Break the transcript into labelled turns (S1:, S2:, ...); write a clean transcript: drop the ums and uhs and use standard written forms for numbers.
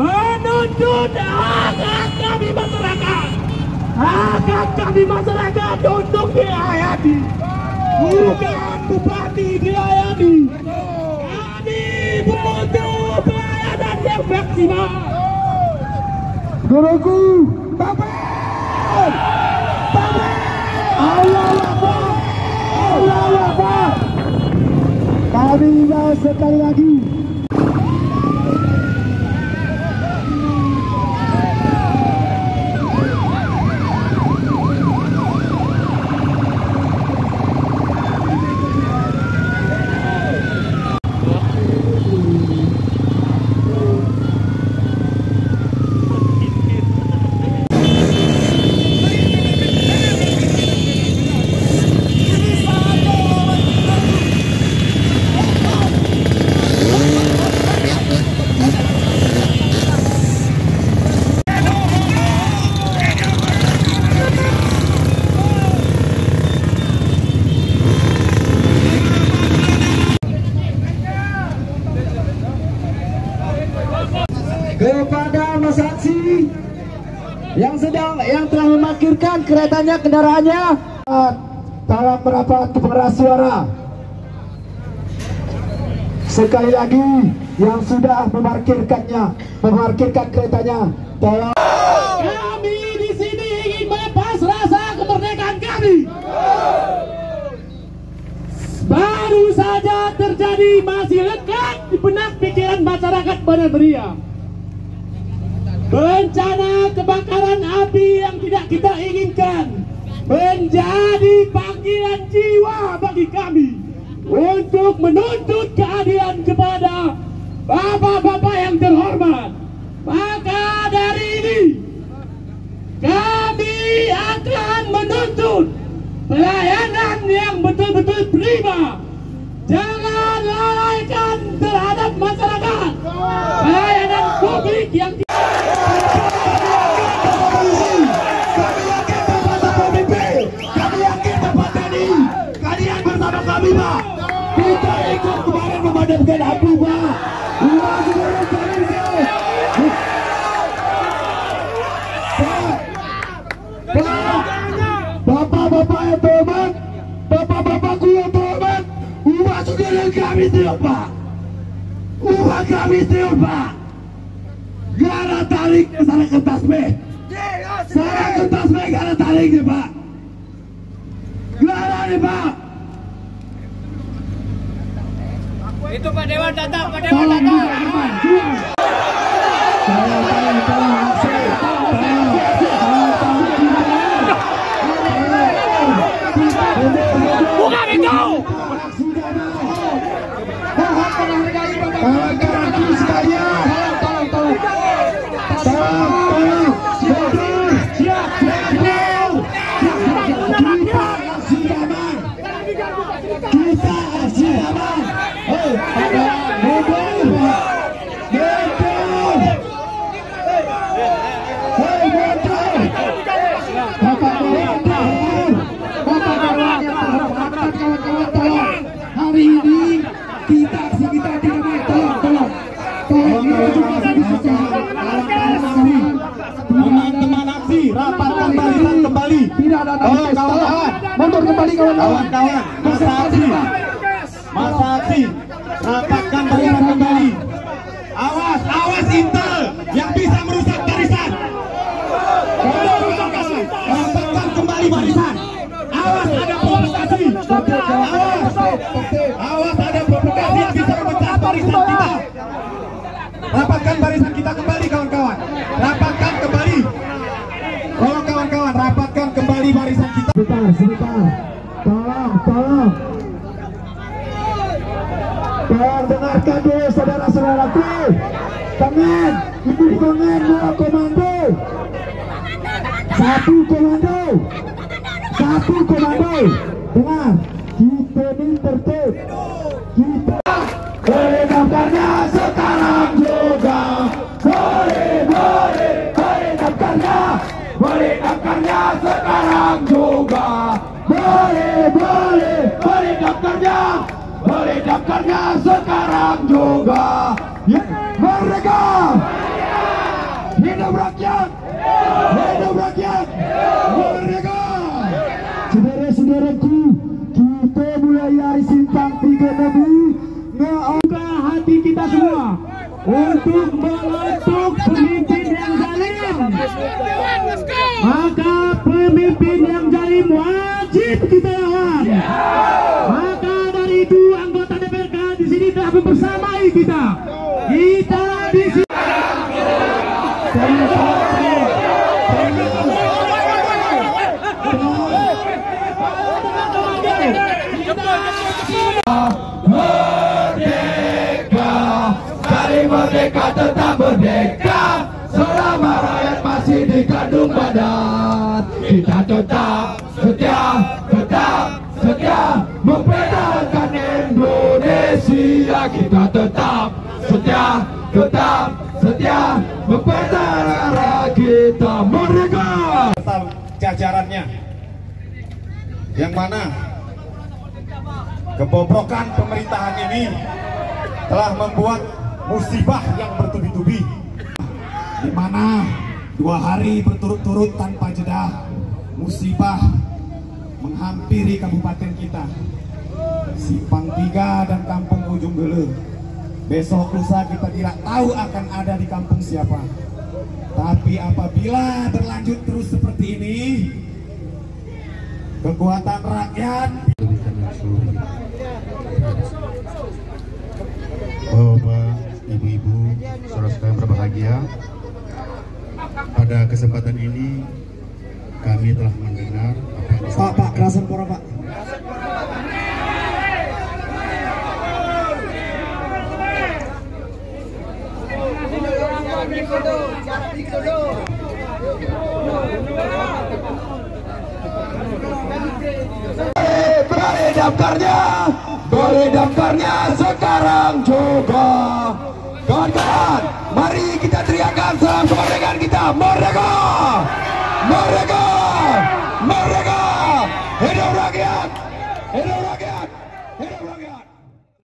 S1: menuntut hak kami masyarakat, hak kami masyarakat untuk dilayani, bukan bupati dilayani. Kami butuh pelayanan yang maksimal. Guruku, Bapak, Allah Akbar, Allah Akbar. Kami ingin sekali lagi kepada Mas Aksi yang telah memarkirkan keretanya, kendaraannya, tolong merapat ke pengeras suara. Sekali lagi yang sudah memarkirkan keretanya, tolong. Kami di sini ingin melepas rasa kemerdekaan kami. Baru saja terjadi, masih lekat di benak pikiran masyarakat Bandar Beria. Bencana kebakaran api yang tidak kita inginkan menjadi panggilan jiwa bagi kami untuk menuntut keadilan kepada bapak-bapak yang terhormat. Maka dari ini kami akan menuntut pelayanan yang betul-betul prima. Jangan lalaikan terhadap masyarakat. Pelayanan publik yang kami, Pak. Kita ikut kemarin memadamkan api, Pak. Bapak-bapak yang terhormat, bapak-bapakku yang terhormat, uang saudara kami tiup, Pak. Uang kami tiup, Pak. Gara tariknya salah kertas me. Salah kertas me gara tariknya, Pak. Gara nih, Pak.
S2: Itu Pak Dewan datang, Pak Dewan datang. Buka pintu.
S1: Kawan-kawanku sekalian, tolong. Kita aksi aman. Hari ini kita tidak tolong. Teman-teman aksi, rapatkan barisan kembali. Tidak ada kawan-kawan. Mundur kembali kawan-kawan. Masa aksi, rapatkan barisan kembali. Awas intel yang bisa merusak barisan. Rapatkan kembali barisan. Awas ada provokasi. Awas ada provokasi yang bisa memecah barisan kita. Rapatkan barisan kita kembali kawan-kawan. Rapatkan kembali. Tolong kawan-kawan, rapatkan kembali barisan kita. Sebentar. Tolong. Dengarkan dulu saudara-saudaraku. Tangan, ibu tangan, dua komando. Satu komando. Dengar, kita ini tertib. Kita meredamkannya sekarang juga. Boleh meredamkannya. beri daftarnya sekarang juga. Beri daftarnya sekarang juga. Ya, merdeka! Hidup rakyat! Hidup rakyat! Merdeka! Saudara-saudaraku, kita mulai hari Simpang 3 Nebi. Ngebuka hati kita semua untuk mengutuk pemimpin yang zalim. Maka pemimpin yang zalim wajib kita lawan. Maka dari itu anggota DPRK di sini telah membersamai kita. Kita di sini. Merdeka, dari merdeka tetap merdeka. Selama rakyat masih dikandung badan, kita tetap setia mempertahankan Indonesia. Kita tetap setia mempertahankan rakyat kita. Merdeka!
S3: Jajarannya yang mana kebobrokan pemerintahan ini telah membuat musibah yang bertubi-tubi, di mana 2 hari berturut-turut tanpa jeda musibah menghampiri kabupaten kita, Simpang 3 dan Kampung Ujung Gele. Besok lusa kita tidak tahu akan ada di kampung siapa. Tapi apabila berlanjut terus seperti ini, kekuatan rakyat.
S4: Bapak, ibu-ibu, saudara-saudara yang berbahagia, pada kesempatan ini kami telah mendengar apa yang disampaikan.
S1: Pak, kerasan pora Pak. Beri daftarnya sekarang juga. Kawan-kawan, mari kita teriakkan salam kemerdekaan kita. Merdeka! Merdeka! Merdeka! Hidup rakyat! Hidup rakyat! Hidup rakyat!